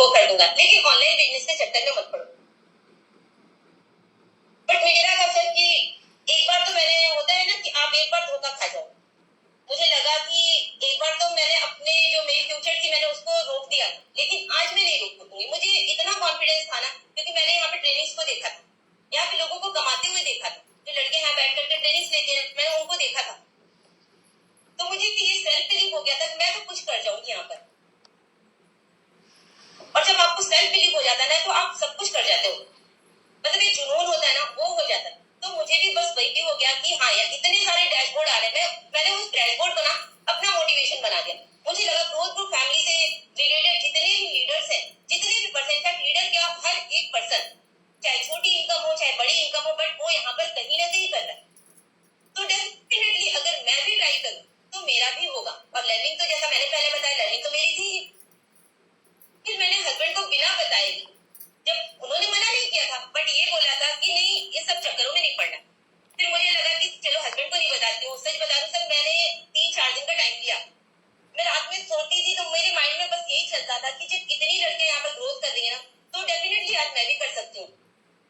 वो कर दूंगा, लेकिन ऑनलाइन बिजनेस के चक्कर में मत पड़ो। बट मेरा था सर कि एक बार तो मैंने, होता है ना कि आप एक बार धोखा खा जाओ, मुझे लगा कि एक बार तो मैंने अपने जो मेरी फ्यूचर थी मैंने उसको रोक दिया, लेकिन आज मैं नहीं रोक सकूंगी। मुझे इतना कॉन्फिडेंस था ना, क्योंकि मैंने यहाँ पे ट्रेनिंग्स को देखा था, यहाँ पे लोगों को कमाते हुए देखा था, जो लड़के यहाँ बैठ करके ट्रेनिंग्स लेते हैं मैंने उनको देखा था, तो मुझे ये सेल्फ बिलीव हो गया था मैं तो कुछ कर जाऊंगी यहाँ पर। और जब आपको सेल्फ बिलीव हो जाता है ना तो आप सब कुछ कर जाते हो, मतलब एक जुनून होता है ना वो हो जाता है। तो मुझे भी बस वही भी हो गया कि हाँ यार इतने सारे डैशबोर्ड आ रहे हैं, मैंने उस डैशबोर्ड को ना अपना मोटिवेशन बना दिया। मुझे लगा ग्रोथ ग्रुप फैमिली से रिलेटेड जितने भी लीडर्स हैं, जितने भी पर्सन, लीडर क्या हर एक पर्सन, चाहे छोटी इनकम हो चाहे बड़ी इनकम हो, बट वो यहाँ पर कहीं ना कहीं कर रहा है। तो डेफिनेटली अगर मैं भी ट्राई करूँ तो मेरा भी होगा। और लर्निंग तो जैसा मैंने पहले बताया, लर्निंग तो मेरी थी। फिर मैंने हस्बैंड को बिना बताए, जब उन्होंने मना नहीं किया था बट ये बोला था कि नहीं ये सब चक्करों में नहीं पड़ना, फिर मुझे लगा कि चलो हस्बैंड को नहीं बताती हूँ। सच बता दूं सर, मैंने 3-4 दिन का टाइम लिया। मैं रात में सोती थी तो मेरे माइंड में बस यही चलता था कि जब इतनी लड़कियां यहाँ पर ग्रोथ कर रही है ना तो डेफिनेटली आज मैं भी कर सकती हूँ।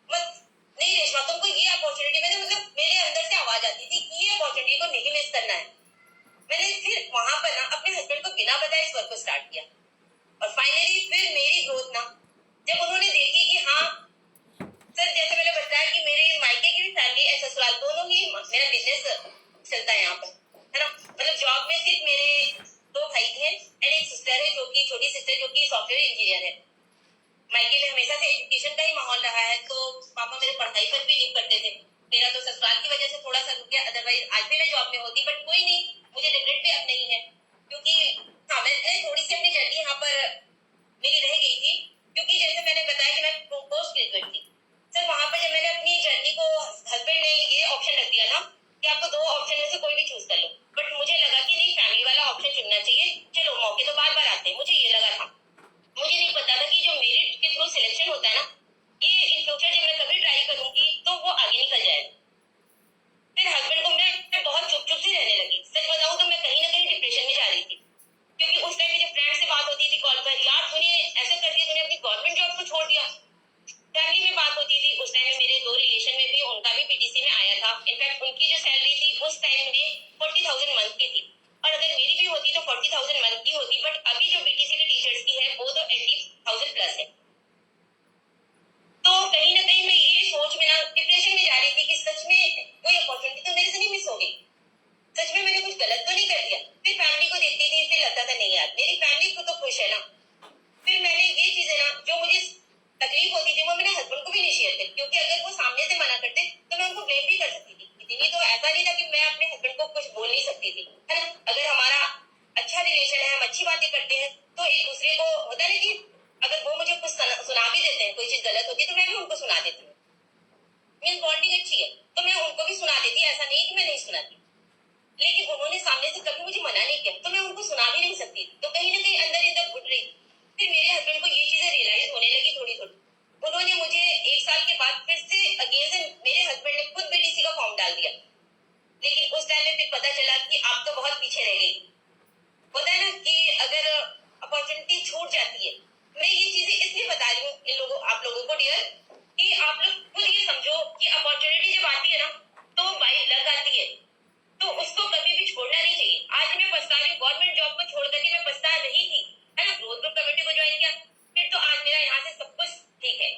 मत नहीं रेशमा तुमको ये अपॉर्चुनिटी, मैंने मतलब मेरे अंदर से आवाज आती थी कि ये अपॉर्चुनिटी को नहीं मिस करना है। मैंने फिर वहां पर ना अपने हस्बैंड को बिना बताए इस वर्क को स्टार्ट किया। और फाइनली फिर मेरी ग्रोथ ना जब उन्होंने देखी कि हाँ सर, जैसे मैंने बताया कि मेरे मायके की भी फैमिली है, ससुराल दोनों ही, मेरा बिजनेस चलता है यहाँ पर, है ना। मतलब जॉब में सिर्फ मेरे 2 भाई थे और एक सिस्टर है जो कि छोटी सिस्टर जो कि सॉफ्टवेयर इंजीनियर है। मायके में हमेशा से एजुकेशन का ही माहौल रहा है, तो पापा मेरे पढ़ाई पर भी लीव करते थे। मेरा तो ससुराल की वजह से थोड़ा सा रुक गया, अदरवाइज आज भी मैं जॉब में होती, बट कोई नहीं, मुझे रिग्रेट भी अब नहीं है, क्योंकि हाँ मैंने थोड़ी सी अपनी जर्नी यहाँ पर मेरी रह गई थी, क्योंकि जैसे मैंने बताया कि मैं पोस्ट ग्रेजुएट थी सर। वहां पर जब मैंने अपनी जर्नी को, हस्बैंड ने ये ऑप्शन रख दिया था कि आपको 2 ऑप्शन में से कोई भी चूज कर लो, बट मुझे लगा कि नहीं फैमिली वाला ऑप्शन चुनना चाहिए। चलो मौके तो बार बार आते हैं, मुझे ये लगा था। मुझे नहीं पता था कि जो मेरिट के थ्रू सिलेक्शन होता है ना, ये इन फ्यूचर जब मैं कभी ट्राई करूंगी तो वो आगे निकल जाएगा। फिर हस्बैंड को मैं बहुत चुप सी रहने लगी। सच बताऊं तो मैं कहीं ना कहीं डिप्रेशन में जा रही थी, क्योंकि उस टाइम मेरे फ्रेंड से बात होती थी कॉल पर, यार तूने ऐसा कर दिया, तूने अपनी गवर्नमेंट जॉब को छोड़ दिया। फैमिली में बात होती थी, उस टाइम में मेरे 2 रिलेशन में भी उनका भी पीटीसी में आया था। इनफैक्ट उनकी जो सैलरी थी उस टाइम में 40,000 मंथ की थी, और अगर मेरी भी होती तो 40,000 मंथ की होती, बट अभी जो बीटीसी के टीचर्स की है वो तो 80,000 प्लस है। तो कहीं ना कहीं मैं ये सोच में ना डिप्रेशन में जा रही थी कि सच में कोई अपॉर्चुनिटी तो मेरे से नहीं मिस हो गई, सच में मैंने कुछ गलत तो नहीं कर दिया। फिर फैमिली को देखती थी, फिर लगता था नहीं यार मेरी फैमिली को तो खुश है ना। फिर मैंने ये चीजें ना जो मुझे तकलीफ होती थी वो मैंने हस्बैंड को भी नहीं शेयर की, क्योंकि अगर वो सामने से मना करते तो मैं उनको ब्लेम भी कर सकती थी। इतनी तो ऐसा नहीं था कि मैं अपने हस्बैंड को कुछ बोल नहीं सकती थी, है ना। अगर हमारा अच्छा रिलेशन है, हम अच्छी बातें करते हैं, तो एक दूसरे को होता है कि अगर वो मुझे कुछ सुना भी देते हैं, कोई चीज गलत होती है तो मैं भी उनको सुना देती हूँ। मीन बॉन्डिंग अच्छी है तो मैं उनको भी सुना देती, ऐसा नहीं कि मैं नहीं सुनाती। लेकिन उन्होंने सामने से कभी मुझे मना नहीं किया तो मैं उनको सुना भी नहीं सकती, तो कहीं ना कहीं अंदर इधर घुट रही। फिर मेरे हस्बैंड को ये चीजें रियलाइज होने लगी थोड़ी थोड़ी। उन्होंने मुझे 1 साल के बाद फिर से अगेन से, मेरे हस्बैंड ने खुद बीटीसी का फॉर्म डाल दिया, लेकिन उस टाइम में फिर पता चला कि आप तो बहुत पीछे रह गई। होता है ना कि अगर अपॉर्चुनिटी छूट जाती है, मैं ये चीजें इसलिए बता रही हूँ इन लोगों, आप लोगों को डियर, कि आप लोग खुद ये समझो कि अपॉर्चुनिटी जब आती है ना तो बाई लग आती है, तो उसको कभी भी छोड़ना नहीं चाहिए। आज मैं पछता रही हूँ, गवर्नमेंट जॉब को छोड़ करके मैं पछता रही थी, है ना। ग्रोथ ग्रुप कमेटी को ज्वाइन किया, फिर तो आज मेरा यहाँ से सब कुछ ठीक है।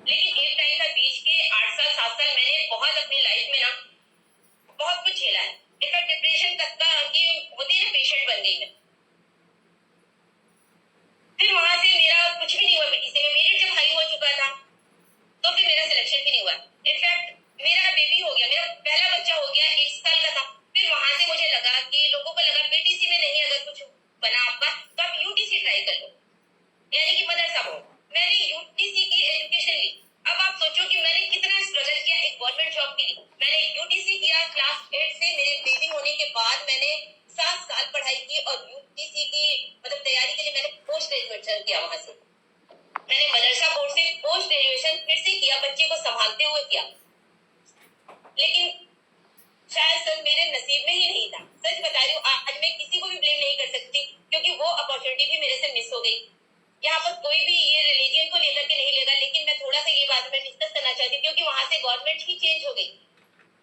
लेकिन एक टाइम था बीच के 8 साल 7 साल मैंने बहुत अपनी लाइफ में ना बहुत कुछ झेला है। इनफैक्ट डिप्रेशन तक का कि होती है ना, पेशेंट बन गई मैं। फिर वहां से मेरा कुछ भी नहीं हुआ, बीटीसी में मेरिट जब हाई हो चुका था तो फिर मेरा सिलेक्शन भी नहीं हुआ। इनफैक्ट मेरा बेबी हो गया, मेरा पहला बच्चा हो गया, 1 साल का था। फिर वहां से मुझे लगा कि लोगों को लगा बीटीसी में नहीं अगर कुछ बना आपका तो आप यूटीसी ट्राई कर लो, यानी कि मदरसा बोर्ड। मैंने यूटीसी की एजुकेशन ली। अब आप सोचो कि मैंने कितना स्ट्रगल किया एक गवर्नमेंट जॉब के लिए। मैंने यूटीसी किया क्लास 8 से, मेरे बेबी होने के बाद मैंने 7 साल पढ़ाई की, और यूटीसी की मतलब तैयारी के लिए मैंने पोस्ट ग्रेजुएशन किया। वहां से मैंने मदरसा बोर्ड से पोस्ट ग्रेजुएशन फिर से किया, बच्चे को संभालते हुए किया, लेकिन शायद सर मेरे नसीब में ही नहीं था। सच बता रही हूँ, आज मैं किसी को भी ब्लेम नहीं कर सकती, क्योंकि वो अपॉर्चुनिटी भी मेरे से मिस हो गई। यहाँ पर कोई भी ये रिलीजन को लेकर के नहीं लेगा, लेकिन मैं थोड़ा सा ये बात में डिस्कस करना चाहती हूँ, क्योंकि वहां से गवर्नमेंट ही चेंज हो गई।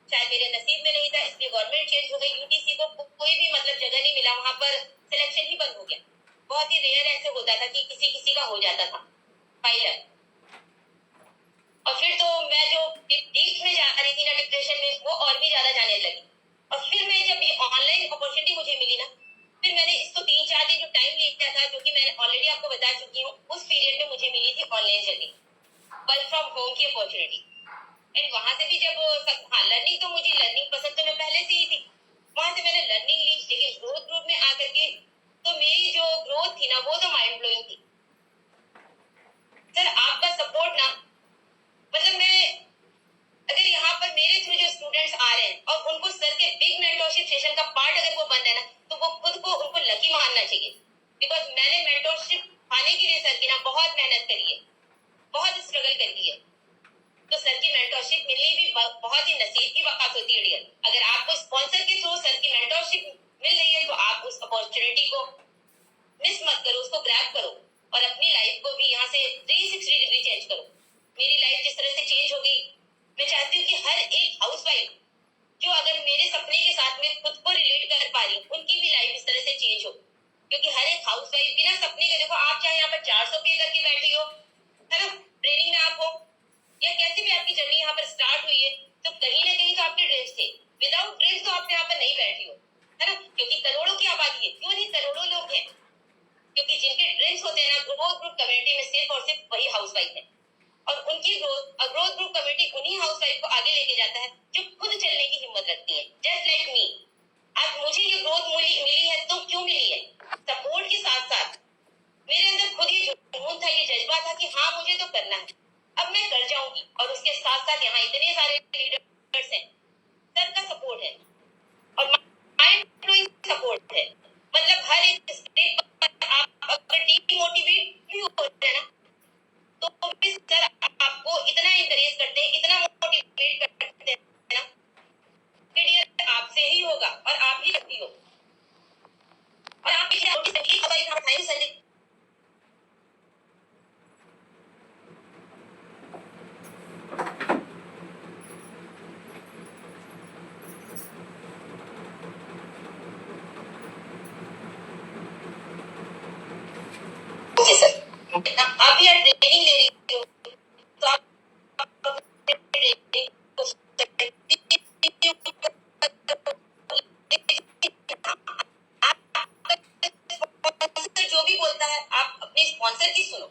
शायद मेरे नसीब में नहीं था, इसलिए गवर्नमेंट चेंज हो गई। यूटीसी को कोई भी मतलब जगह नहीं मिला, वहां पर सिलेक्शन ही बंद हो गया। बहुत ही रेयर ऐसे होता था कि किसी किसी का हो जाता था पायलट। और फिर तो मैं जो डीप में जा रही थी ना, डिप्रेशन में, वो और भी ज्यादा जाने लगी। और फिर मैं जब ये ऑनलाइन अपॉर्चुनिटी मुझे मिली ना, फिर मैंने इसको 3-4 दिन जो टाइम लिया था, जो कि मैंने ऑलरेडी आपको बता चुकी हूँ, उस पीरियड में मुझे मिली थी online journey, work from home की अपॉर्चुनिटी। एंड वहां से भी जब हाँ, लर्निंग तो मुझे लर्निंग पसंद तो मैं पहले से ही थी, वहां से मैंने लर्निंग ली। लेकिन ग्रोथ ग्रुप में आकर के तो मेरी जो ग्रोथ थी ना, वो तो माइंड ब्लोइंग थी। सर आपका सपोर्ट ना, मतलब मैं अगर यहाँ पर मेरे थ्रू जो स्टूडेंट्स आ रहे हैं और उनको सर के बिग मेंटरशिप सेशन का पार्ट अगर वो बन रहे हैं ना, तो वो खुद को उनको लकी मानना चाहिए। बिकॉज मैंने मेंटरशिप पाने के लिए सर की ना बहुत मेहनत करी है, बहुत स्ट्रगल करी है। तो सर की मेंटरशिप मिलनी भी बहुत ही नसीब की बात होती है डियर। अगर आपको स्पॉन्सर के थ्रू सर की मेंटरशिप मिल रही है, तो आप उस अपॉर्चुनिटी को मिस मत करो, उसको ग्रैब करो और अपनी लाइफ को भी यहाँ से 360 डिग्री चेंज करो। मेरी लाइफ जिस तरह से चेंज हो गई, मैं चाहती हूँ कि हर एक हाउसवाइफ जो अगर मेरे सपने के साथ में खुद को रिलेट कर पा रही, उनकी भी लाइफ इस तरह से चेंज हो। क्योंकि हर एक हाउसवाइफ बिना सपने के, देखो आप चाहे यहाँ पर 400 पे करके बैठी हो, है ना, ट्रेनिंग में आप हो, या कैसी भी आपकी जर्नी यहाँ पर स्टार्ट हुई है, तो कहीं ना कहीं तो आपके ड्रीम्स थे। विदाउट ड्रीम्स तो आप यहाँ पर नहीं बैठी हो, है ना, क्योंकि करोड़ों की आबादी है। क्यों नहीं, करोड़ों लोग हैं, क्योंकि जिनके ड्रीम्स होते हैं ना, ग्रोथ ग्रुप कम्युनिटी में सिर्फ और सिर्फ वही हाउसवाइफ है। और उनकी ग्रोथ ग्रुप कम्युनिटी उन्हीं हाउसवाइफ को आगे लेके जाता है जो खुद चलने की हिम्मत रखती है, जस्ट लाइक मी। आज मुझे ये ग्रोथ मिली है तो क्यों मिली है? सपोर्ट के साथ साथ मेरे अंदर खुद ये जुनून था, ये जज्बा था कि हाँ मुझे तो करना है, अब मैं कर जाऊंगी। और उसके साथ साथ यहाँ इतने सारे लीडर्स हैं, सर का सपोर्ट है और माइंड ब्लोइंग सपोर्ट है। मतलब हर एक स्टेप पर आप अगर डीमोटिवेट भी हो रहे हैं ना, तो भी सर आपको इतना इंकरेज करते हैं, इतना मोटिवेट करते हैं ना, कि डियर आपसे ही होगा और आप ही करती हो। और आप पीछे thank you Sanjay. Okay sir, आप यार ट्रेनिंग ले रही हो, तो आप जो भी बोलता है आप अपने स्पॉन्सर की सुनो,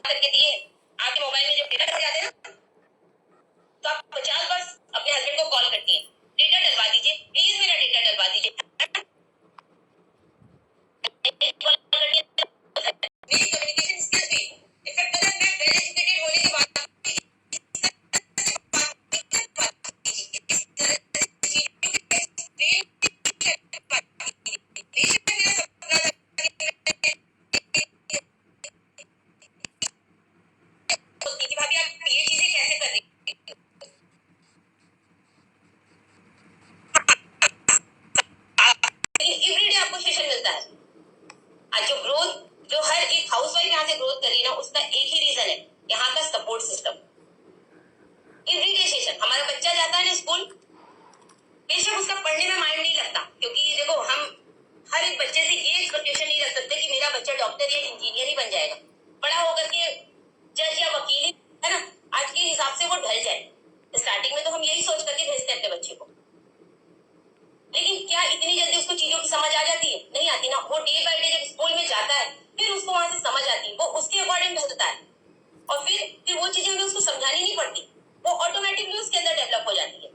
करके दिए आपके मोबाइल में जब डेटा डल जाते हैं ना, तो आप 50 बार अपने हस्बैंड को कॉल करती हैं, डेटा डलवा दीजिए प्लीज, मेरा डेटा डलवा दीजिए। मेरी कम्युनिकेशन स्किल्स भी इफेक्ट, अगर मैं वेल एजुकेटेड होने के बाद भाभी आप ये चीजें कैसे कर रही एवरीडे आपको सेशन मिलता है। आज जो ग्रोथ, जो हर एक हाउसवाइफ यहाँ से ग्रोथ कर रही है ना, उसका एक ही रीजन है, यहाँ का सपोर्ट सिस्टम। एवरीडे सेशन, हमारा बच्चा जाता है ना स्कूल, बेशक उसका पढ़ने में माइंड नहीं लगता, क्योंकि देखो हम हर एक बच्चे से ये एक्सपेक्टेशन नहीं रख सकते कि मेरा बच्चा डॉक्टर या इंजीनियर ही बन जाएगा, बड़ा होकर के जज या वकील ही, है ना, आज के हिसाब से वो ढल जाए। स्टार्टिंग में तो हम यही सोच करके भेजते हैं अपने बच्चे को, लेकिन क्या इतनी जल्दी उसको चीजों की समझ आ जाती है? नहीं आती ना। वो डे बाय डे जब स्कूल में जाता है, फिर उसको वहां से समझ आती है, वो उसके अकॉर्डिंग ढलता है, और फिर वो चीजें हमें उसको समझानी नहीं पड़ती, वो ऑटोमेटिकली उसके अंदर डेवलप हो जाती है।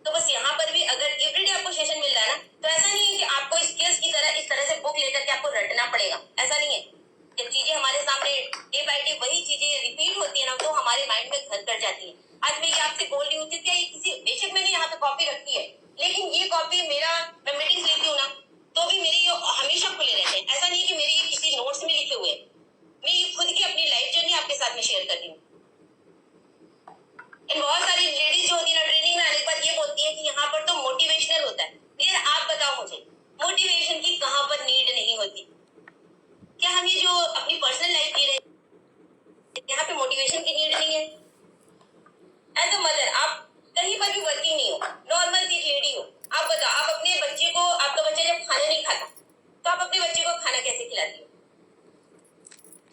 तो बस यहाँ पर भी अगर एवरीडे आपको सेशन मिल रहा है ना, तो ऐसा नहीं है कि आपको स्किल्स की तरह इस तरह से बुक लेकर के आपको रटना पड़ेगा, ऐसा नहीं है। जब चीजें हमारे सामने डे बाय डे वही चीजें रिपीट होती है ना, तो हमारे माइंड में घर कर जाती है। आज मैं ये आपसे बोल रही हूँ, क्या ये किसी, बेशक मैंने यहाँ पे कॉपी रखी है, लेकिन ये कॉपी मेरा, मैं मीटिंग लेती हूँ ना, तो भी मेरे ये हमेशा खुले रहते हैं। ऐसा नहीं है कि मेरे ये किसी नोट्स में लिखे हुए, मैं ये खुद की अपनी लाइफ जर्नी आपके साथ में शेयर कर रही हूँ। बहुत सारी लेडीज जो होती है ना, ट्रेनिंग में आने के बाद ये बोलती है कि यहाँ पर तो मोटिवेशनल होता है। यार आप बताओ मुझे, मोटिवेशन की कहाँ पर नीड नहीं होती? क्या हम ये जो अपनी पर्सनल लाइफ जी रहे हैं, यहाँ पे मोटिवेशन की नीड नहीं है? एज अ मदर आप कहीं पर भी वर्किंग नहीं हो, नॉर्मल सी लेडी हो, आप बताओ, आप अपने बच्चे को, आपका बच्चा जब खाना नहीं खाता तो आप अपने बच्चे को खाना कैसे खिलाती हो?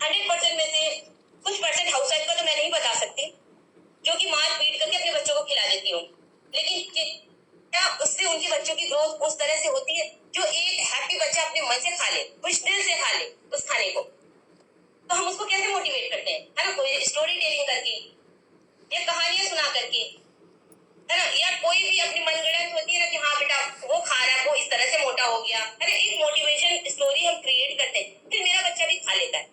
100% में से कुछ परसेंट हाउसवाइफ का तो मैं नहीं बता सकती जो कि मार पीट करके अपने बच्चों को खिला देती हूँ, लेकिन क्या उससे उनके बच्चों की ग्रोथ उस तरह से होती है जो एक हैप्पी बच्चा अपने मन से खा ले, खुश दिल से खा ले उस खाने को? तो हम उसको कैसे मोटिवेट करते हैं, है ना? कोई स्टोरी टेलिंग करके या कहानियां सुना करके, है ना? या कोई भी अपनी मनगढ़ंत होती है ना कि हाँ बेटा वो खा रहा है, वो इस तरह से मोटा हो गया, है ना? एक मोटिवेशन स्टोरी हम क्रिएट करते हैं, फिर मेरा बच्चा भी खा लेता है,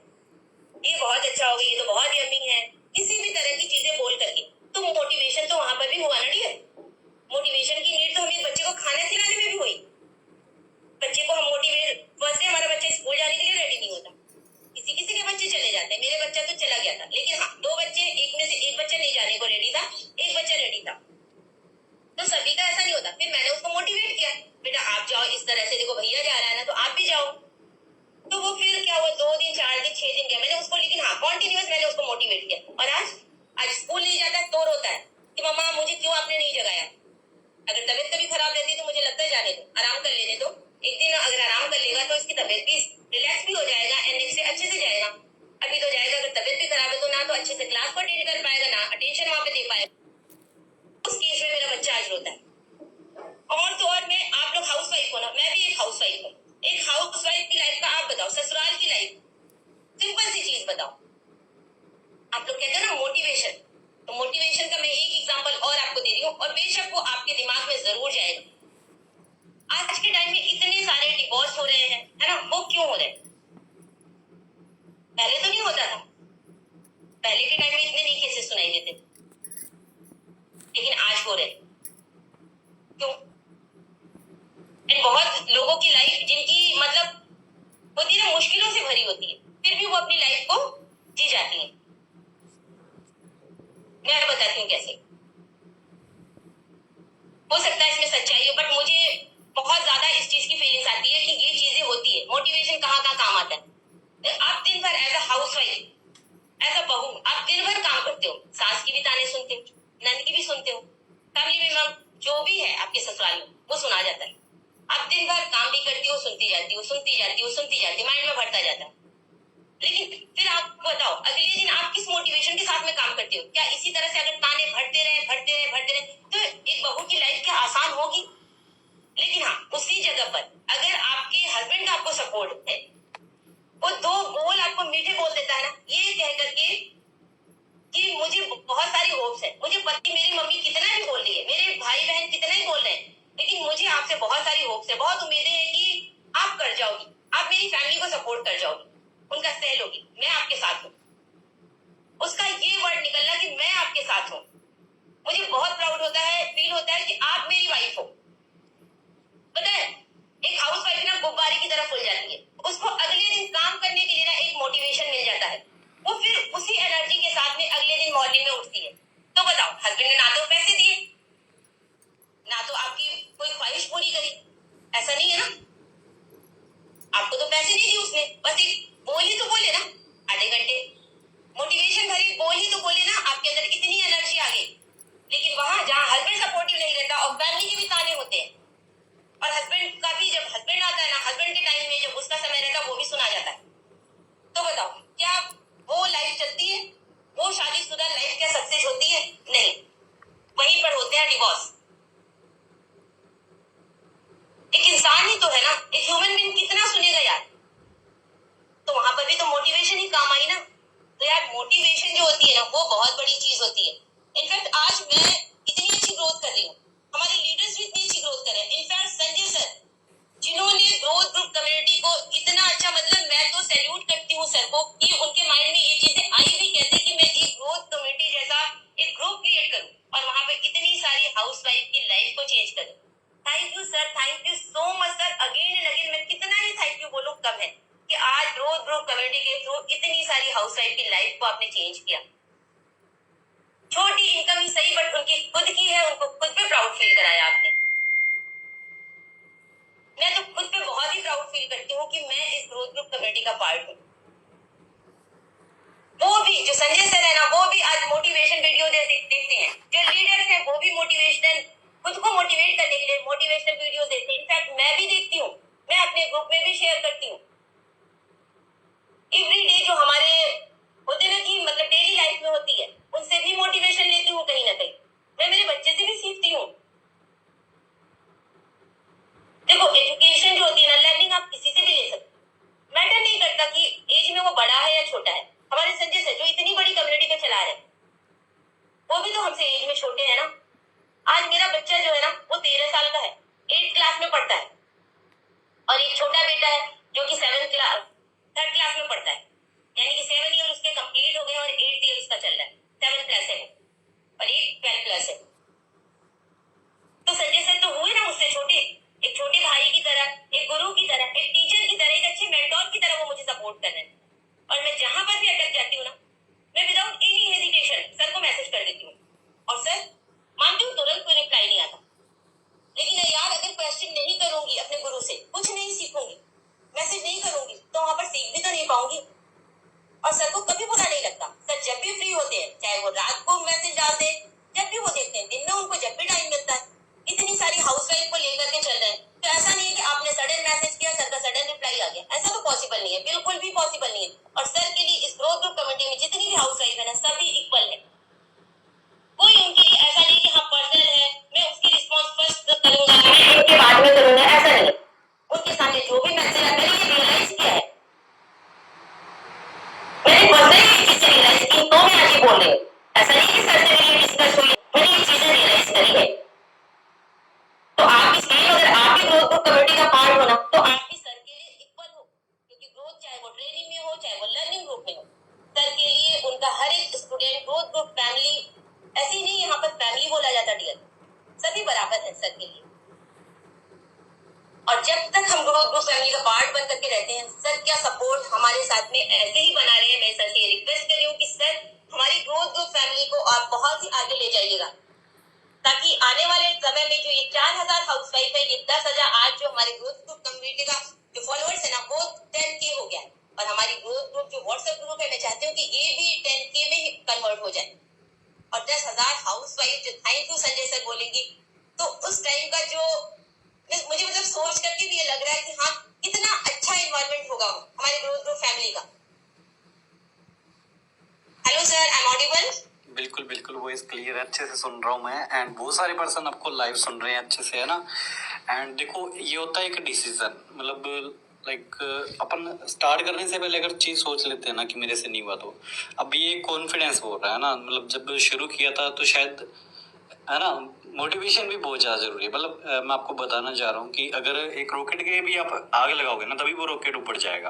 ये बहुत अच्छा हो गया, ये तो बहुत यम्मी है, किसी भी तरह की चीजें बोल करके। तो मोटिवेशन तो वहां पर भी हुआ ना डियर। मोटिवेशन की नीड तो हमें बच्चे को खाना खिलाने में भी हुई। बच्चे को हम मोटिवेट, फर्स्ट डे हमारा बच्चा स्कूल जाने के लिए रेडी नहीं होता, किसी किसी के बच्चे चले जाते हैं, मेरे बच्चा तो चला गया था, लेकिन हाँ 2 बच्चे, एक में से एक बच्चा नहीं जाने को रेडी था, एक बच्चा रेडी था, तो सभी का ऐसा नहीं होता। फिर मैंने उसको मोटिवेट किया, बेटा आप जाओ इस तरह से, देखो भैया जा रहा है ना तो आप भी जाओ। तो वो फिर क्या हुआ, 2 दिन 4 दिन 6 दिन गया मैंने उसको, लेकिन हाँ कॉन्टिन्यूअस मैंने उसको मोटिवेट किया। और आज स्कूल नहीं जाता तो रोता है कि मम्मा मुझे क्यों आपने नहीं जगाया। अगर तबीयत कभी खराब रहती तो मुझे लगता है जाने दो, आराम कर लेने दो, एक दिन अगर आराम कर लेगा तो इसकी तबीयत भी रिलैक्स भी हो जाएगा एंड नेक्स्ट डे अच्छे से जाएगा। अभी तो जाएगा, अगर तबीयत भी खराब है तो ना तो अच्छे से क्लास को अटेंड कर पाएगा, ना अटेंशन वहां पे दे पाएगा। उस केस में मेरा बच्चा आज रोता है। और तो और मैं, आप लोग हाउस वाइफ हो ना, मैं भी एक हाउस वाइफ हूँ, एक हाउस वाइफ की लाइफ का आप बताओ, ससुराल की लाइफ, सिंपल सी चीज बताओ। आप लोग कहते हो ना मोटिवेशन, तो मोटिवेशन का मैं एक एग्जांपल और आपको दे रही हूँ, और बेशक वो आपके दिमाग में जरूर जाएगा। आज के टाइम में इतने सारे डिवोर्स हो रहे हैं, है ना? वो क्यों हो रहे हैं? पहले तो नहीं होता था, पहले के टाइम में इतने नहीं केसेस सुनाई देते, लेकिन आज हो रहे। क्यों? बहुत लोगों की लाइफ जिनकी मतलब होती है ना मुश्किलों से भरी होती है, फिर भी वो अपनी लाइफ को जी जाती है। मैं बताती हूँ कैसे। हो सकता है इसमें सच्चाई हो, बट मुझे बहुत ज्यादा इस चीज की फीलिंग्स आती है कि ये चीजें होती है। मोटिवेशन कहाँ कहाँ काम आता है? आप दिन भर as a housewife, as a बहू, आप दिन भर काम करते हो, सास की भी ताने सुनते हो, नंद की भी सुनते हो, फैमिली मेंबर जो भी है आपके ससुराल में वो सुना जाता है। आप दिन भर काम भी करती हो, सुनती जाती हो, सुनती जाती हो, सुनती जाती हो, माइंड में भरता जाता है। लेकिन फिर आप बताओ अगले दिन आप किस मोटिवेशन के साथ में काम करते हो? क्या इसी तरह से अगर ताने भरते रहे तो एक बहू की लाइफ क्या आसान होगी? लेकिन हाँ उसी जगह पर अगर आपके हस्बैंड का आपको सपोर्ट है, वो 2 बोल आपको मीठे बोल देता है ना, ये कह करके कि मुझे बहुत सारी होप्स है, मुझे पति, मेरी मम्मी कितना भी बोल रही है, मेरे भाई बहन कितना ही बोल रहे हैं, लेकिन मुझे आपसे बहुत सारी होप्स है, बहुत उम्मीदें हैं कि आप कर जाओगी, आप मेरी फैमिली को सपोर्ट कर जाओगी, उनका सह लोगी, मैं आपके साथ हूँ। उसका ये वर्ड निकलना कि मैं आपके साथ हूँ, मुझे बहुत प्राउड होता है, फील होता है कि आप मेरी वाइफ हो। पता है एक हाउस वाइफ ना गुब्बारे की तरह फुल जाती है, उसको अगले दिन काम करने के लिए ना एक मोटिवेशन मिल जाता है, वो फिर उसी एनर्जी के साथ में अगले दिन मॉर्निंग में उठती है। तो बताओ हस्बैंड ने ना तो पैसे दिए, ना तो आपकी कोई ख्वाहिश पूरी करी, ऐसा नहीं है ना? आपको तो पैसे नहीं दिए उसने, बस एक बोल ही तो बोले ना, आधे घंटे मोटिवेशन भरी बोल ही तो बोले ना, आपके अंदर इतनी एनर्जी आ गई। लेकिन वहां जहां हस्बैंड सपोर्टिव नहीं रहता और फैमिली के भी ताने होते हैं, और हस्बैंड का भी जब हस्बैंड आता है ना, हस्बैंड के टाइम में जब उसका समय रहता है वो भी सुना जाता है। तो बताओ क्या वो लाइफ चलती है? वो शादीशुदा लाइफ क्या सक्सेस होती है? नहीं, वहीं पर होते हैं डिवोर्स। एक इंसान ही तो है ना, एक ह्यूमन बीइंग कितना सुनेगा यार? तो वहां पर भी तो मोटिवेशन ही काम आई ना। तो यार मोटिवेशन जो होती है ना वो बहुत बड़ी चीज होती है। इनफैक्ट आज मैं इतनी अच्छी ग्रोथ कर रही हूँ, हमारे लीडर्स भी इतनी अच्छी ग्रोथ कर रहे हैं। इनफैक्ट संजय सर जिन्होंने ग्रोथ ग्रुप कम्युनिटी को इतना अच्छा, मतलब मैं तो सैल्यूट करती हूँ सर को आपने चेंज किया। छोटी इनकम ही सही बट उनकी खुद की है, उनको खुद पे प्राउड फील कराया आपने। मैं तो खुद पे बहुत ही प्राउड फील करती हूँ कि मैं इस ग्रोथ ग्रुप कमेटी का पार्ट हूँ। वो भी जो संजय सर है ना, वो भी आज मोटिवेशन वीडियो देखते हैं। जो लीडर्स हैं वो भी मोटिवेशनल, खुद को मोटिवेट करने के लिए मोटिवेशनल वीडियो देखते हैं। इनफैक्ट मैं भी देखती हूँ, मैं अपने ग्रुप में भी शेयर करती हूँ। एवरी डे जो हमारे होते ना कि मतलब डेली लाइफ में होती है, उनसे भी मोटिवेशन लेती हूँ कहीं ना कहीं। मैं मेरे बच्चे से भी सीखती हूँ। देखो एजुकेशन जो होती है ना, लर्निंग आप किसी से भी ले सकते, मैटर नहीं करता कि एज में वो बड़ा है या छोटा है। हमारे संजय सर जो इतनी बड़ी कम्युनिटी को चला रहे, वो भी तो हमसे एज में छोटे हैं ना। आज मेरा बच्चा जो है ना, वो 13 साल का है, 8th क्लास में पढ़ता है, और एक छोटा बेटा है जो कि 3rd क्लास में पढ़ता है। यानी कि 7 ईयर उसके कंप्लीट हो गए और 8th ईयर उसका चल रहा है। 7+ है और एक 12+ है। तो संजय सर तो हुए ना मुझसे छोटे, एक छोटे भाई की तरह, एक गुरु की तरह, एक टीचर की तरह, एक अच्छे मेंटोर की तरह वो मुझे सपोर्ट कर रहे हैं। और मैं जहां पर भी अटक जाती हूँ ना, मैं विदाउट एनी हेजिटेशन सर को मैसेज कर देती हूँ, और सर मानती हूँ तुरंत कोई रिप्लाई नहीं आता, लेकिन यार अगर क्वेश्चन नहीं करूंगी अपने गुरु से, कुछ नहीं सीखूंगी, मैसेज नहीं करूंगी, तो वहां पर सीख भी तो नहीं पाऊंगी। और सर को कभी बुरा नहीं लगता। सर जब भी फ्री होते हैं, चाहे वो रात को मैसेज डालते हैं, जब भी वो देखते हैं, दिन में उनको जब भी टाइम मिलता है, इतनी सारी हाउसवाइफ को लेकर के चल रहे हैं। तो ऐसा नहीं है कि आपने सडन मैसेज किया, सर का सडन रिप्लाई आ गया, ऐसा तो पॉसिबल नहीं है, बिल्कुल भी पॉसिबल नहीं है। और सर के लिए इस ग्रोथ ग्रुप कमेटी में जितनी भी हाउसवाइफ है ना, सभी इक्वल है। कोई उनके लिए ऐसा नहीं कि हाँ पर्सनल है, मैं उसकी रिस्पॉन्स फर्स्ट करूंगा, मैं उनके बाद में करूंगा, ऐसा नहीं। उनके सामने जो भी मैसेज है, मैंने ये रियलाइज किया है, मैंने पर्सनली ये चीजें रियलाइज की, तो मैं आज ये बोल रही हूँ। ऐसा नहीं कि सर से मेरी डिस्कस हुई, मैंने ये चीजें रियलाइज करी है। तो आप भी सेम, अगर आप भी ग्रोथ ग्रुप कमेटी का पार्ट हो ना, तो आप भी सर के लिए इक्वल हो, क्योंकि ग्रोथ चाहे वो ट्रेनिंग में हो, चाहे वो लर्निंग ग्रुप में हो, सर के लिए उनका हर एक स्टूडेंट ग्रोथ ग्रुप फैमिली, ऐसे ही नहीं यहाँ पर फैमिली बोला जाता डियर, सभी बराबर है सर के लिए। और जब तक हम ग्रोथ ग्रुप फैमिली का पार्ट बन करके रहते हैं, सर क्या सपोर्ट हमारे साथ में ऐसे ही बना रहे हैं। मैं सर से रिक्वेस्ट कर रही हूँ कि सर हमारी ग्रोथ ग्रुप फैमिली को आप बहुत ही आगे ले जाइएगा, ताकि आने वाले समय में जो ये 4000 हाउसवाइफ है, ये 10,000 आज जो हमारे ग्रोथ ग्रुप कम्युनिटी का जो फॉलोअर्स है ना, वो 10K हो गया। और हमारी ग्रोथ ग्रुप जो व्हाट्सएप ग्रुप है, मैं चाहती हूँ कि ये भी 10K में ही कन्वर्ट हो जाए। और 10,000 हाउसवाइफ जो थैंक यू संजय सर बोलेंगी, तो उस टाइम का जो मुझे मतलब सोच करके भी ये लग रहा है कि हाँ कितना अच्छा एनवायरनमेंट होगा हमारे ग्रोथ ग्रुप फैमिली का। Hello sir, I am audible? बिल्कुल बिल्कुल, वॉइस क्लियर है, अच्छे से सुन रहा हूँ मैं, एंड बहुत सारे पर्सन आपको लाइव सुन रहे हैं अच्छे से, है ना। एंड देखो ये होता है एक डिसीजन, मतलब लाइक अपन स्टार्ट करने से पहले अगर चीज सोच लेते हैं ना कि मेरे से नहीं हुआ, तो अब ये कॉन्फिडेंस बोल रहा है ना, मतलब जब शुरू किया था तो शायद, है ना, मोटिवेशन भी बहुत ज्यादा जरूरी है। मतलब मैं आपको बताना चाह रहा हूँ कि अगर एक रॉकेट के भी आप आग लगाओगे ना, तभी वो रॉकेट ऊपर जाएगा।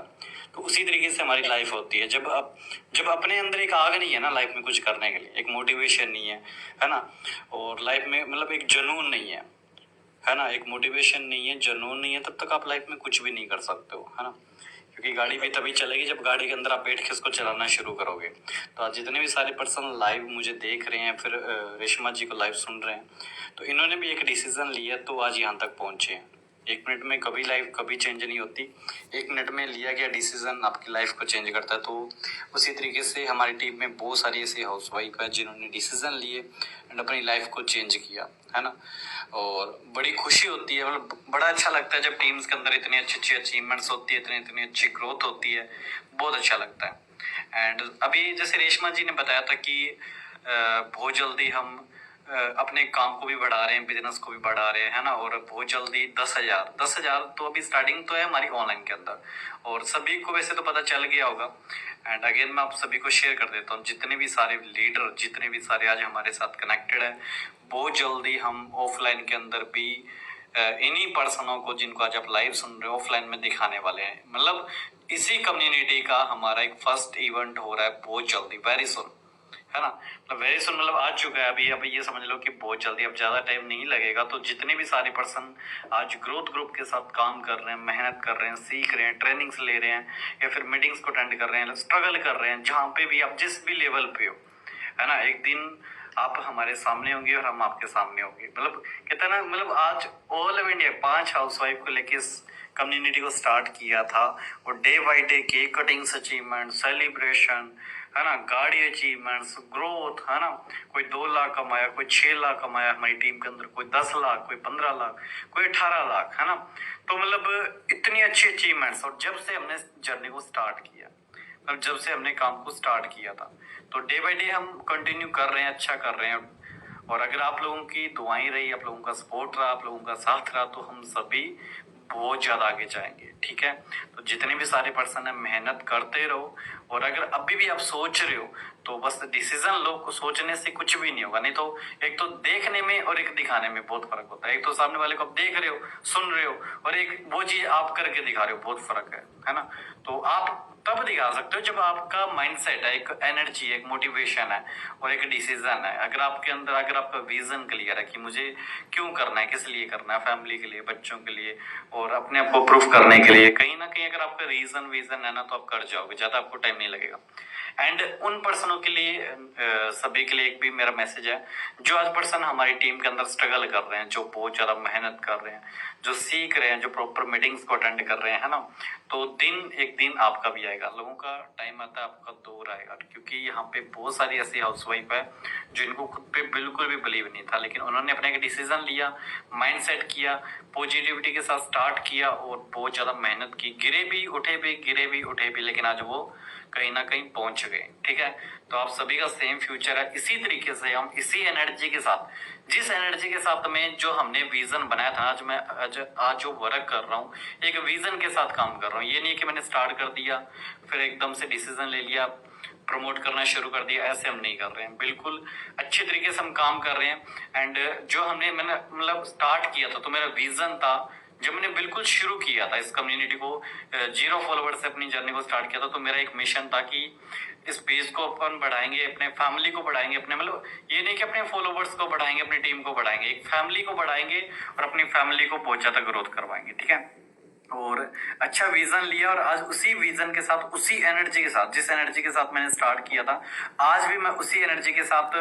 तो उसी तरीके से हमारी लाइफ होती है, जब अपने अंदर एक आग नहीं है ना लाइफ में कुछ करने के लिए, एक मोटिवेशन नहीं है ना, और लाइफ में मतलब एक जुनून नहीं है ना, एक मोटिवेशन नहीं है, जुनून नहीं है, तब तक आप लाइफ में कुछ भी नहीं कर सकते हो, है ना। क्योंकि गाड़ी भी तभी चलेगी जब गाड़ी के अंदर आप बैठ के उसको चलाना शुरू करोगे। तो आज जितने भी सारे पर्सन लाइव मुझे देख रहे हैं, फिर रेशमा जी को लाइव सुन रहे हैं, तो इन्होंने भी एक डिसीजन लिया तो आज यहाँ तक पहुंचे हैं। 1 मिनट में कभी लाइफ कभी चेंज नहीं होती, 1 मिनट में लिया गया डिसीजन आपकी लाइफ को चेंज करता है। तो उसी तरीके से हमारी टीम में बहुत सारी ऐसी हाउसवाइफ है जिन्होंने डिसीजन लिए एंड अपनी लाइफ को चेंज किया, है ना। और बड़ी खुशी होती है, मतलब बड़ा अच्छा लगता है जब टीम्स के अंदर इतनी अच्छी अच्छी अचीवमेंट्स होती है, इतनी अच्छी ग्रोथ होती है, बहुत अच्छा लगता है। एंड अभी जैसे रेशमा जी ने बताया था कि बहुत जल्दी हम अपने काम को भी बढ़ा रहे हैं, बिजनेस को भी बढ़ा रहे हैं, है ना, और बहुत जल्दी 10,000 तो अभी स्टार्टिंग तो है हमारी ऑनलाइन के अंदर, और सभी को वैसे तो पता चल गया होगा। एंड अगेन मैं आप सभी को शेयर कर देता हूँ, जितने भी सारे लीडर, जितने भी सारे आज हमारे साथ कनेक्टेड है, बहुत जल्दी हम ऑफलाइन के अंदर भी इन्हीं पर्सनों को जिनको आज आप लाइव सुन रहे हो ऑफलाइन में दिखाने वाले हैं। मतलब इसी कम्युनिटी का हमारा एक फर्स्ट इवेंट हो रहा है बहुत जल्दी, वेरी सुन, है ना। मतलब वेरी सुन मतलब आ चुका है अभी। अब ये समझ लो कि बहुत जल्दी, अब ज्यादा टाइम नहीं लगेगा। तो जितने भी सारे पर्सन आज ग्रोथ ग्रुप के साथ काम कर रहे हैं, मेहनत कर रहे हैं, सीख रहे हैं, ट्रेनिंग्स ले रहे हैं, या फिर मीटिंग्स को अटेंड कर रहे हैं, स्ट्रगल कर रहे हैं, जहाँ पे भी आप जिस भी लेवल पे हो, है ना, एक दिन आप हमारे सामने होंगे और हम आपके सामने होंगे। मतलब कहते हैं ना, मतलब आज ऑल ओवर इंडिया 5 हाउसवाइफ को लेके इस कम्युनिटी को स्टार्ट किया था, और day by day cake cuttings achievement, celebration, है ना, गाड़ी अचीवमेंट्स, ग्रोथ, है ना, कोई 2 लाख कमाया, कोई 6 लाख कमाया हमारी टीम के अंदर, कोई 10 लाख, कोई 15 लाख, कोई 18 लाख, है ना। तो मतलब इतनी अच्छी अचीवमेंट्स। और जब से हमने जर्नी को स्टार्ट किया, मतलब जब से हमने काम को स्टार्ट किया था, तो डे बाई डे हम कंटिन्यू कर रहे हैं, अच्छा कर रहे हैं। और अगर आप लोगों की दुआएं रही, आप लोगों का सपोर्ट रहा, आप लोगों का साथ रहा, तो हम सभी बहुत ज्यादा आगे जाएंगे। ठीक है, तो जितने भी सारे पर्सन है, मेहनत करते रहो। और अगर अभी भी आप सोच रहे हो, तो बस डिसीजन लो। को सोचने से कुछ भी नहीं होगा। नहीं तो एक तो देखने में और एक दिखाने में बहुत फर्क होता है। एक तो सामने वाले को आप देख रहे हो, सुन रहे हो, और एक वो चीज आप करके दिखा रहे हो, बहुत फर्क है ना। तो आप तब दिखा सकते हो जब आपका माइंडसेट है, एक एनर्जी, एक मोटिवेशन है, और एक डिसीजन है। अगर आपके अंदर, अगर आपका विजन क्लियर है कि मुझे क्यों करना है, किस लिए करना है, फैमिली के लिए, बच्चों के लिए, और अपने आप को प्रूफ करने के लिए, कहीं ना कहीं अगर आपका रीजन विजन है ना, तो आप कर जाओगे, ज्यादा आपको टाइम नहीं लगेगा। एंड उन पर्सनों के लिए, सभी के लिए एक भी मेरा मैसेज है, जो आज पर्सन हमारी टीम के अंदर स्ट्रगल कर रहे हैं, जो बहुत ज्यादा मेहनत कर रहे हैं, जो सीख रहे हैं, जो प्रॉपर मीटिंग्स को अटेंड कर रहे हैं, है ना। तो एक दिन आपका भी आएगा। लोगों का टाइम आता है, आपका दौर आएगा। क्योंकि यहाँ पे बहुत सारी ऐसी हाउसवाइफ है जिनको खुद पे बिल्कुल भी बिलीव नहीं था, लेकिन उन्होंने अपने एक डिसीजन लिया, माइंड सेट किया, पॉजिटिविटी के साथ स्टार्ट किया, और बहुत ज्यादा मेहनत की। गिरे भी उठे भी, गिरे भी उठे भी, लेकिन आज वो कहीं ना कहीं पहुंच गए। ठीक है, तो आप सभी का सेम फ्यूचर है। इसी तरीके से हम इसी एनर्जी के साथ, जिस एनर्जी के साथ में जो हमने विजन बनाया था, आज जो वर्क कर रहा हूँ, एक विजन के साथ काम कर रहा हूँ। ये नहीं कि मैंने स्टार्ट कर दिया फिर एकदम से डिसीजन ले लिया, प्रमोट करना शुरू कर दिया। ऐसे हम नहीं कर रहे हैं, बिल्कुल अच्छे तरीके से हम काम कर रहे हैं। एंड जो मैंने मतलब स्टार्ट किया था, तो मेरा विजन था, जब मैंने बिल्कुल शुरू किया था इस कम्युनिटी को, 0 फॉलोवर से अपनी जर्नी को स्टार्ट किया था, तो मेरा एक मिशन था कि इस पेज को अपन बढ़ाएंगे, अपने फैमिली को बढ़ाएंगे, अपने मतलब ये नहीं कि अपने फॉलोवर्स को बढ़ाएंगे, अपनी टीम को बढ़ाएंगे, एक फैमिली को बढ़ाएंगे, और अपनी फैमिली को बहुत ज्यादा ग्रोथ करवाएंगे। ठीक है, और अच्छा विजन लिया, और आज उसी विजन के साथ, उसी एनर्जी के साथ, जिस एनर्जी के साथ मैंने स्टार्ट किया था, आज भी मैं उसी एनर्जी के साथ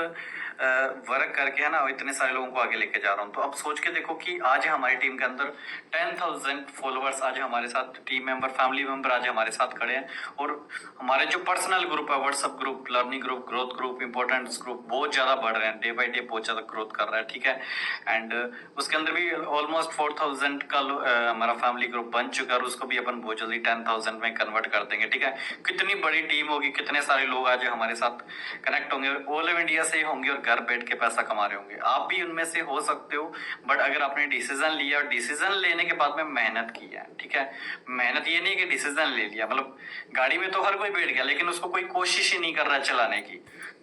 वर्क करके, है ना, इतने सारे लोगों को आगे लेके जा रहा हूँ। तो अब सोच के देखो कि आज हमारी टीम के अंदर 10,000 फॉलोअर्स आज हमारे साथ, टीम मेंबर, फैमिली मेंबर आज हमारे साथ खड़े हैं। और हमारे जो पर्सनल ग्रुप है, WhatsApp group, learning group, growth group, importance group, बहुत ज्यादा बढ़ रहे हैं, डे बाई डे बहुत ज्यादा ग्रोथ कर रहा है। ठीक है, एंड उसके अंदर भी ऑलमोस्ट 4,000 का हमारा फैमिली ग्रुप बन चुका है, और उसको भी अपन बहुत जल्दी 10,000 में कन्वर्ट कर देंगे। ठीक है, कितनी बड़ी टीम होगी, कितने सारे लोग आज हमारे साथ कनेक्ट होंगे, ऑल ओवर इंडिया से होंगे, और घर बैठ के पैसा कमा रहे होंगे। आप भी उनमें से हो सकते हो, बट अगर आपने डिसीजन लिया, और डिसीजन लेने के बाद में मेहनत की है। ठीक है, मेहनत ये नहीं कि डिसीजन ले लिया, मतलब गाड़ी में तो हर कोई बैठ गया, लेकिन उसको कोई कोशिश ही नहीं कर रहा चलाने की,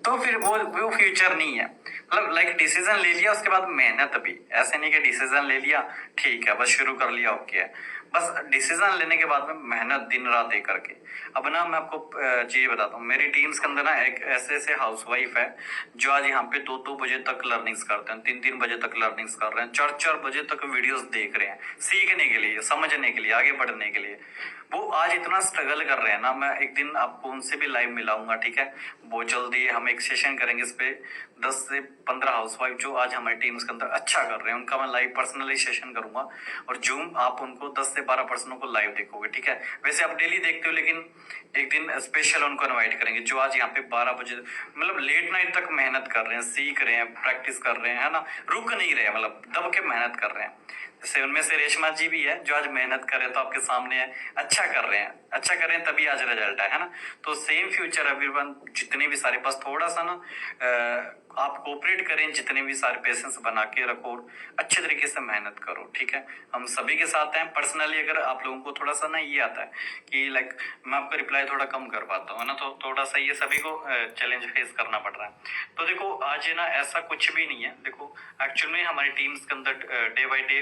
तो फिर वो फ्यूचर नहीं है। मतलब लाइक डिसीजन ले लिया, उसके बाद मेहनत भी। ऐसे नहीं कि डिसीजन ले लिया, ठीक है, बस शुरू कर लिया, ओके है, बस डिसीजन लेने के बाद में मेहनत दिन रात एक करके। अब ना मैं आपको चीज बताता हूँ, मेरी टीम्स के अंदर ना एक ऐसे हाउसवाइफ है जो आज यहाँ पे 2-2 बजे तक लर्निंग्स करते हैं, 3-3 बजे तक लर्निंग्स कर रहे हैं, 4-4 बजे तक वीडियोस देख रहे हैं, सीखने के लिए, समझने के लिए, आगे बढ़ने के लिए। वो आज इतना स्ट्रगल कर रहे हैं ना, मैं एक दिन आपको उनसे भी लाइव मिलाऊंगा। ठीक है, बहुत जल्दी हम एक सेशन करेंगे इस पे। 10 से 15 हाउसवाइफ जो आज हमारी टीम्स के अंदर अच्छा कर रहे हैं, उनका मैं लाइव पर्सनली सेशन करूंगा, और जूम आप उनको 10 से 12 पर्सनों को लाइव देखोगे। ठीक है, वैसे आप डेली देखते हो, लेकिन एक दिन स्पेशल उनको इनवाइट करेंगे, जो आज यहाँ पे 12 बजे मतलब लेट नाइट तक मेहनत कर रहे हैं, सीख रहे हैं, प्रैक्टिस कर रहे हैं, है ना, रुक नहीं रहे, मतलब दब के मेहनत कर रहे हैं। जैसे उनमें से रेशमा जी भी है, जो आज मेहनत कर रहे हैं, तो आपके सामने है, अच्छा कर रहे हैं, अच्छा कर रहे हैं, तभी आज रिजल्ट है ना। तो सेम फ्यूचर एवरीवन, जितने भी सारे, बस थोड़ा सा ना आप कोऑपरेट करें, जितने भी सारे पेशेंस बना के रखो, अच्छे तरीके से मेहनत करो। ठीक है, हम सभी के साथ हैं। पर्सनली अगर आप लोगों को थोड़ा सा ना ये आता है कि लाइक मैं आपका रिप्लाई थोड़ा कम कर पाता हूँ ना, तो थोड़ा सा ये सभी को चैलेंज फेस करना पड़ रहा है। तो देखो आज ना ऐसा कुछ भी नहीं है। देखो एक्चुअली में हमारी टीम्स के अंदर डे बाई डे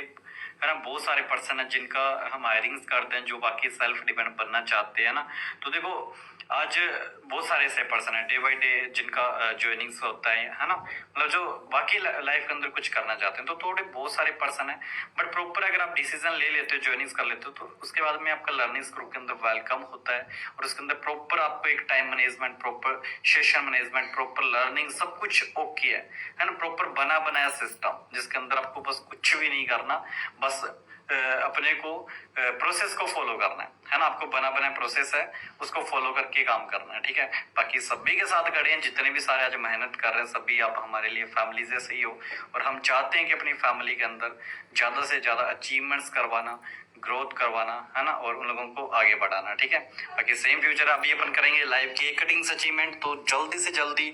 है ना। बहुत सारे पर्सन है जिनका हम हायरिंग्स करते हैं जो बाकी सेल्फ डिपेंड बनना चाहते हैं ना। तो देखो आज बहुत सारे ऐसे पर्सन है डे बाई डे जिनका ज्वाइनिंग्स होता है ना, मतलब जो बाकी लाइफ के अंदर कुछ करना चाहते हैं। तो थोड़े बहुत सारे पर्सन है, बट प्रॉपर अगर आप डिसीजन ले लेते हो, ज्वाइनिंग्स कर लेते हो, तो उसके बाद में आपका लर्निंग्स ग्रुप के अंदर वेलकम होता है और उसके अंदर प्रॉपर आपको एक time management, proper session management, proper learning सब कुछ ओके है ना। प्रॉपर बना बनाया सिस्टम जिसके अंदर आपको बस कुछ भी नहीं करना, बस अपने को प्रोसेस को फॉलो करना है ना। आपको बना बना प्रोसेस है उसको फॉलो करके काम करना है, ठीक है। बाकी सभी के साथ खड़े हैं, जितने भी सारे आज मेहनत कर रहे हैं, सभी आप हमारे लिए फैमिली जैसे ही हो और हम चाहते हैं कि अपनी फैमिली के अंदर ज्यादा से ज्यादा अचीवमेंट्स करवाना, ग्रोथ करवाना है ना, और उन लोगों को आगे बढ़ाना, ठीक है। बाकी सेम फ्यूचर अभी अपन करेंगे लाइव केक कटिंग्स अचीवमेंट, तो जल्दी से जल्दी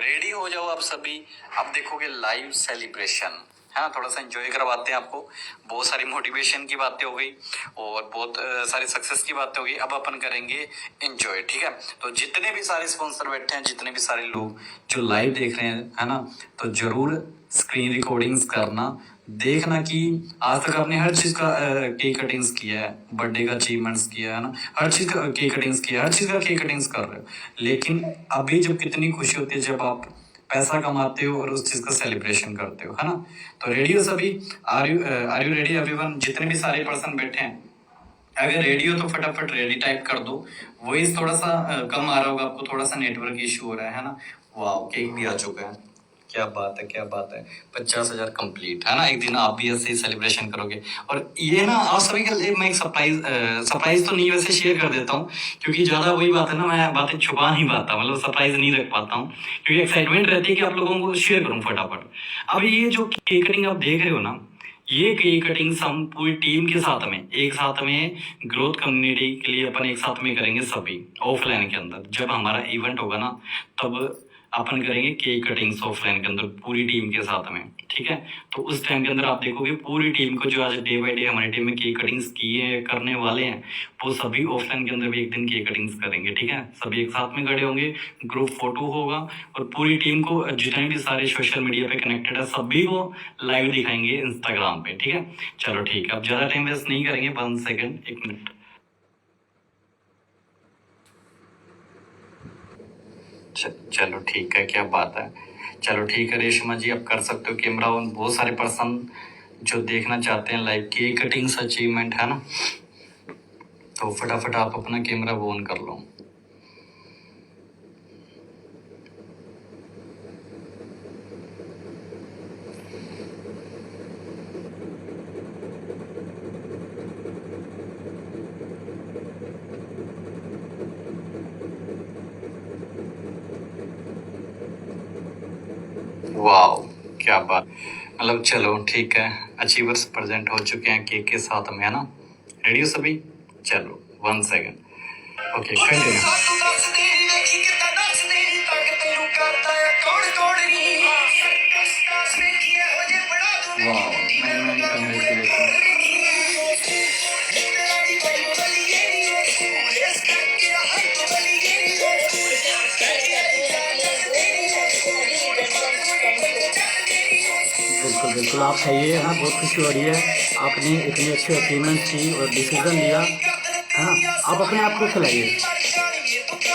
रेडी हो जाओ आप सभी। आप देखोगे लाइव सेलिब्रेशन है ना, थोड़ा सा एंजॉय करवाते हैं आपको। बहुत सारी मोटिवेशन की बातें हो गई और बहुत सारी सक्सेस की बातें हो गई। अब अपन करेंगे एंजॉय, ठीक है। तो जितने भी सारे स्पॉन्सर बैठे हैं, जितने भी सारे लोग जो लाइव देख रहे हैं है ना, तो जरूर स्क्रीन रिकॉर्डिंग्स करना, देखना कि आज तक आपने हर चीज का केक कटिंग्स किया है, बर्थडे का अचीवमेंट्स किया है ना, हर चीज का केक कटिंग्स किया है, हर चीज का केक कटिंग्स कर रहे हो। लेकिन अभी जब कितनी खुशी होती है जब आप पैसा कमाते हो और उस चीज का सेलिब्रेशन करते हो, है ना। तो रेडी हो सभी? Are you ready everyone? जितने भी सारे पर्सन बैठे हैं, अगर रेडी हो तो फटाफट रेडी टाइप कर दो। वॉइस थोड़ा सा कम आ रहा होगा आपको, थोड़ा सा नेटवर्क इशू हो रहा है ना। वाह, केक भी आ चुका है, क्या बात है, क्या बात है। 50,000 कंप्लीट है ना। एक दिन आप भी ऐसे ही सेलिब्रेशन करोगे। और ये ना आप सभी के लिए मैं एक सरप्राइज तो नहीं वैसे शेयर कर देता हूँ, क्योंकि ज्यादा वही बात है ना, मैं बातें छुपा नहीं पाता, मतलब सरप्राइज नहीं रख पाता हूँ, क्योंकि एक्साइटमेंट रहती है कि आप लोगों को शेयर करूँ फटाफट। अब ये जो केक कटिंग आप देख रहे हो ना, ये केक कटिंग हम पूरी टीम के साथ में एक साथ में ग्रोथ कम्युनिटी के लिए अपन एक साथ में करेंगे सभी ऑफलाइन के अंदर। जब हमारा इवेंट होगा ना, तब अपन करेंगे केक कटिंग्स ऑफलाइन के अंदर पूरी टीम के साथ में, ठीक है। तो उस टाइम के अंदर आप देखोगे पूरी टीम को, जो आज डे बाई डे हमारी टीम में केक कटिंग्स किए करने वाले हैं, वो सभी ऑफलाइन के अंदर भी एक दिन केक कटिंग्स करेंगे, ठीक है। सभी एक साथ में खड़े होंगे, ग्रुप फोटो होगा और पूरी टीम को जितने भी सारे सोशल मीडिया पे कनेक्टेड है सभी को लाइव दिखाएंगे इंस्टाग्राम पे, ठीक है। चलो ठीक है, अब ज्यादा टाइम वेस्ट नहीं करेंगे, 1 सेकेंड, 1 मिनट। चलो ठीक है, क्या बात है। चलो ठीक है रेशमा जी, आप कर सकते हो कैमरा ऑन। बहुत सारे पर्सन जो देखना चाहते हैं लाइव केक कटिंग्स अचीवमेंट, है ना, तो फटाफट आप अपना कैमरा ऑन कर लो। वाह, क्या बात, मतलब चलो ठीक है, अचीवर्स प्रेजेंट हो चुके हैं केक के साथ में, है ना। रेडी हो सभी? चलो 1 सेकेंड, ओके कंटिन्यू। बिल्कुल बिल्कुल, आप खाइए, हाँ बहुत खुशी हो रही है, आपने इतनी अच्छी अचीवमेंट की और डिसीजन लिया, है ना। आप अपने आप को खिलाइए,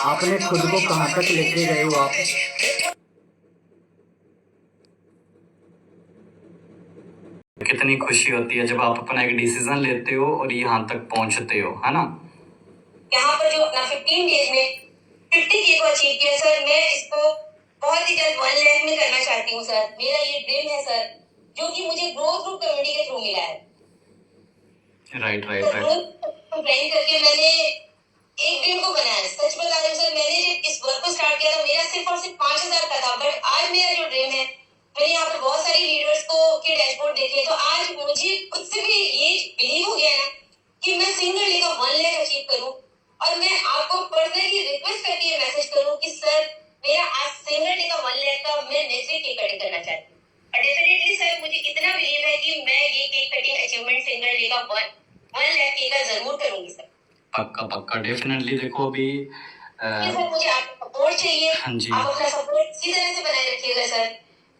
आपने खुद को कहाँ तक लेके गए हो आप। कितनी खुशी होती है जब आप अपना एक डिसीजन लेते हो और यहाँ तक पहुंचते हो, है ना। यहाँ पर जो अपना 15 डेज में 50K को अचीव किया सर, मैं इसको बहुत ही जल्द 1 लाख में करना चाहती हूँ सर। मेरा ये ड्रीम है सर, जो कि मुझे ग्रोथ ग्रुप कम्युनिटी के थ्रू मिला है। राइट प्लान करके मैंने एक ड्रीम को बनाया। सच बता रही हूँ सर, मैंने जब इस वर्क को स्टार्ट किया था मेरा सिर्फ और सिर्फ 5,000 का था, बट आज मेरा जो ड्रीम है, मैंने यहाँ पर बहुत सारी लीडर्स को के डैशबोर्ड देखे, तो आज मुझे खुद से भी ये बिलीव हो गया ना कि मैं सिंगल डे का 1 लाख अचीव करूँ। और मैं आपको पर्सनली रिक्वेस्ट करके ये मैसेज करूँ कि सर मेरा आज सिंगल डे का 1 लाख का मैं नेक्स्ट वीक केक कटिंग करना चाहती हूँ। और डेफिनेटली सर मुझे इतना बिलीव है कि मैं ये cake cutting achievement single day का 1 लाख केक का जरूर करूंगी सर। पक्का पक्का डेफिनेटली। देखो अभी सर मुझे आपका सपोर्ट चाहिए। हाँ जी, आप अपना सपोर्ट इसी तरह से बनाए रखिएगा सर,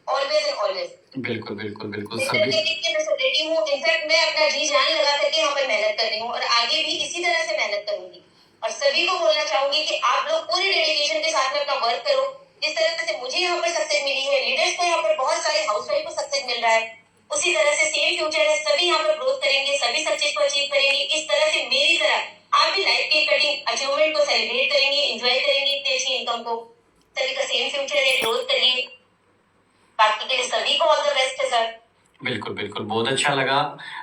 ऑलवेज एंड ऑलवेज। बिल्कुल बिल्कुल बिल्कुल। सभी मैं रेडी हूँ इनफैक्ट मैं अपना जी जान लगा करके यहाँ पर मेहनत कर रही हूँ और आगे भी इसी तरह से मेहनत करूंगी। और सभी को बोलना चाहूंगी कि आप लोग पूरी डेडिकेशन के साथ में अपना वर्क करो। जिस तरह से मुझे यहाँ पर सक्सेस मिली है, लीडर्स को यहाँ पर बहुत सारे हाउसवाइफ को सक्सेस मिल रहा है, उसी तरह से सेम फ्यूचर है, सभी यहाँ पर ग्रोथ करेंगे, सभी सक्सेस को अचीव करेंगे। इस तरह से मेरी तरह आप भी लाइफ के कटिंग अचीवमेंट को सेलिब्रेट करेंगे, एंजॉय करेंगे इतनी अच्छी इनकम को। सभी का सेम फ्यूचर है, ग्रोथ करिए। बाकी के लिए सभी को ऑल द बेस्ट है सर। बिल्कुल बिल्कुल, बहुत अच्छा लगा।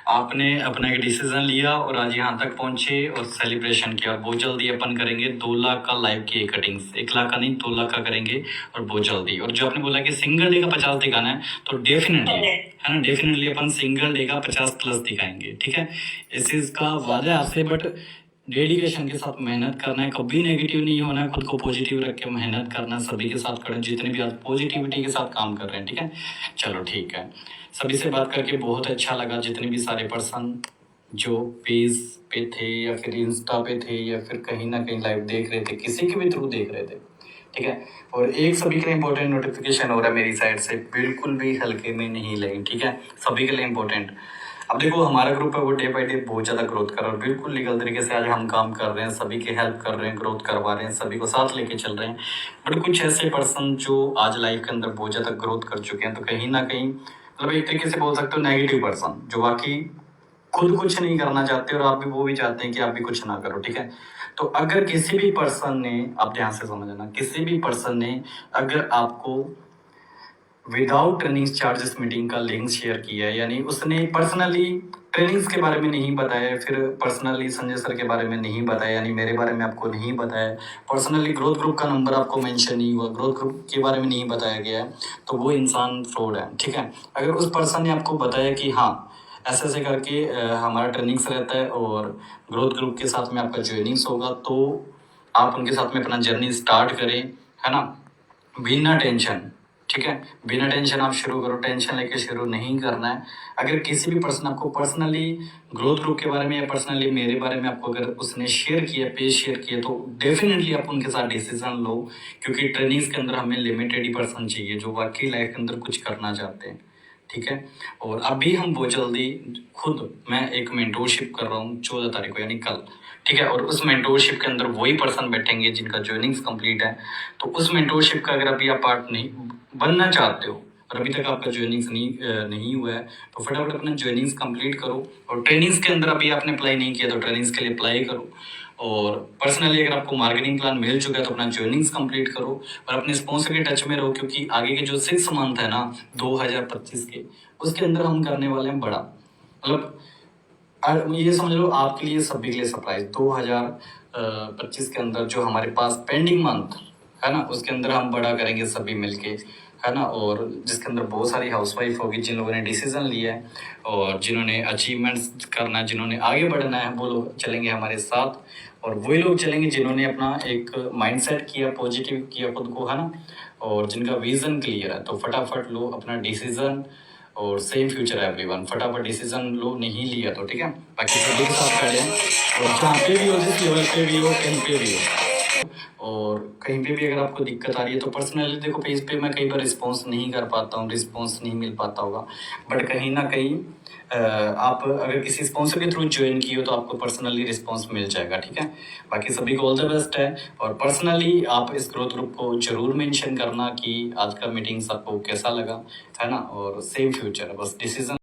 आपने अपना एक डिसीजन लिया और आज यहाँ तक पहुंचे और सेलिब्रेशन किया। और बहुत जल्दी अपन करेंगे 2 लाख का लाइव केक कटिंग्स, 1 लाख का नहीं 2 लाख का करेंगे और बहुत जल्दी। और जो आपने बोला कि सिंगल डे का 50 दिखाना है, तो डेफिनेटली है ना, डेफिनेटली अपन सिंगल डे का 50+ दिखाएंगे, ठीक है। इस चीज़ का वादा है आपसे, बट डेडिकेशन के साथ मेहनत करना है, कभी नेगेटिव नहीं होना है, खुद को पॉजिटिव रख के मेहनत करना, सभी के साथ खड़े, जितने भी आज पॉजिटिविटी के साथ काम कर रहे हैं, ठीक है। चलो ठीक है, सभी से बात करके बहुत अच्छा लगा। जितने भी सारे पर्सन जो पेज पे थे या फिर इंस्टा पे थे या फिर कहीं ना कहीं लाइव देख रहे थे, किसी के भी थ्रू देख रहे थे, ठीक है। और एक सभी के लिए इंपॉर्टेंट नोटिफिकेशन हो रहा है मेरी साइड से, बिल्कुल भी हल्के में नहीं लें, ठीक है, सभी के लिए इंपॉर्टेंट। अब देखो हमारा ग्रुप है वो डे बाई डे बहुत ज़्यादा ग्रोथ कर रहा है, बिल्कुल लीगल तरीके से आज हम काम कर रहे हैं, सभी की हेल्प कर रहे हैं, ग्रोथ करवा रहे हैं, सभी को साथ लेके चल रहे हैं। बट कुछ ऐसे पर्सन जो आज लाइफ के अंदर बहुत ज़्यादा ग्रोथ कर चुके हैं, तो कहीं ना कहीं मतलब एक तरीके से बोल सकते हो नेगेटिव पर्सन, जो बाकी खुद कुछ नहीं करना चाहते और आप भी वो भी चाहते हैं कि आप भी कुछ ना करो, ठीक है। तो अगर किसी भी पर्सन ने, आप ध्यान से समझना, किसी भी पर्सन ने अगर आपको विदाउट ट्रेनिंग चार्जेस मीटिंग का लिंक शेयर किया है, यानी उसने पर्सनली ट्रेनिंग्स के बारे में नहीं बताया, फिर पर्सनली संजय सर के बारे में नहीं बताया, यानी मेरे बारे में आपको नहीं बताया, पर्सनली ग्रोथ ग्रुप का नंबर आपको मेंशन नहीं हुआ, ग्रोथ ग्रुप के बारे में नहीं बताया गया है, तो वो इंसान फ्रॉड है, ठीक है। अगर उस पर्सन ने आपको बताया कि हाँ ऐसे ऐसे करके हमारा ट्रेनिंग्स रहता है और ग्रोथ ग्रुप के साथ में आपका ज्वाइनिंग्स होगा, तो आप उनके साथ में अपना जर्नी स्टार्ट करें, है ना, बिना टेंशन, ठीक है, बिना टेंशन आप शुरू करो, टेंशन लेके शुरू नहीं करना है। अगर किसी भी पर्सन आपको पर्सनली ग्रोथ ग्रुप के बारे में या पर्सनली मेरे बारे में आपको अगर उसने शेयर किया, पेज शेयर किया, तो डेफिनेटली आप उनके साथ डिसीजन लो, क्योंकि ट्रेनिंग्स के अंदर हमें लिमिटेड ही पर्सन चाहिए जो वाकई लाइफ के अंदर कुछ करना चाहते हैं, ठीक है। और अभी हम बहुत जल्दी खुद मैं एक मेंटोरशिप कर रहा हूँ 14 तारीख को, यानी कल, ठीक है। और उस मेंटोरशिप के अंदर वही पर्सन बैठेंगे जिनका ज्वाइनिंग्स कंप्लीट है। तो उस मेंटोरशिप का अगर अभी आप पार्ट नहीं बनना चाहते हो और अभी तक आपका ज्वाइनिंग्स नहीं हुआ है, तो फटाफट अपना ज्वाइनिंग्स कंप्लीट करो। और ट्रेनिंग्स के अंदर अभी आपने अप्लाई नहीं किया तो ट्रेनिंग्स के लिए अप्लाई करो। और पर्सनली अगर आपको मार्केटिंग प्लान मिल चुका है तो अपना ज्वाइनिंग्स कंप्लीट करो और अपने स्पॉन्सर के टच में रहो, क्योंककि आगे के जो 6 मंथ है ना 2025 के, उसके अंदर हम करने वाले हैं बड़ा, मतलब ये समझ लो आपके लिए सभी के लिए सरप्राइज। 2025 के अंदर जो हमारे पास पेंडिंग मंथ है ना, उसके अंदर हम बड़ा करेंगे सभी मिलके, है ना। और जिसके अंदर बहुत सारी हाउसवाइफ होगी, जिन लोगों ने डिसीजन लिया है और जिन्होंने अचीवमेंट्स करना है, जिन्होंने आगे बढ़ना है, वो लोग चलेंगे हमारे साथ। और वही लोग चलेंगे जिन्होंने अपना एक माइंडसेट किया, पॉजिटिव किया खुद को, है ना, और जिनका विजन क्लियर है। तो फटाफट लो अपना डिसीजन और सेम फ्यूचर है एवरीवन, फटाफट डिसीजन लो, नहीं लिया तो ठीक है। बाकी सभी के साथ खड़े हैं और जहाँ पे भी हो, जिस लेवल पे भी हो, कहीं पे भी हो, और कहीं पे भी अगर आपको दिक्कत आ रही है तो पर्सनली देखो पेज पे मैं कई बार रिस्पॉन्स नहीं कर पाता हूँ, रिस्पॉन्स नहीं मिल पाता होगा, बट कहीं ना कहीं आप अगर किसी स्पॉन्सर के थ्रू ज्वाइन किए हो तो आपको पर्सनली रिस्पॉन्स मिल जाएगा, ठीक है। बाकी सभी को ऑल द बेस्ट है। और पर्सनली आप इस ग्रोथ ग्रुप को जरूर मेंशन करना कि आज का मीटिंग्स आपको कैसा लगा, है ना, और सेम फ्यूचर, बस डिसीजन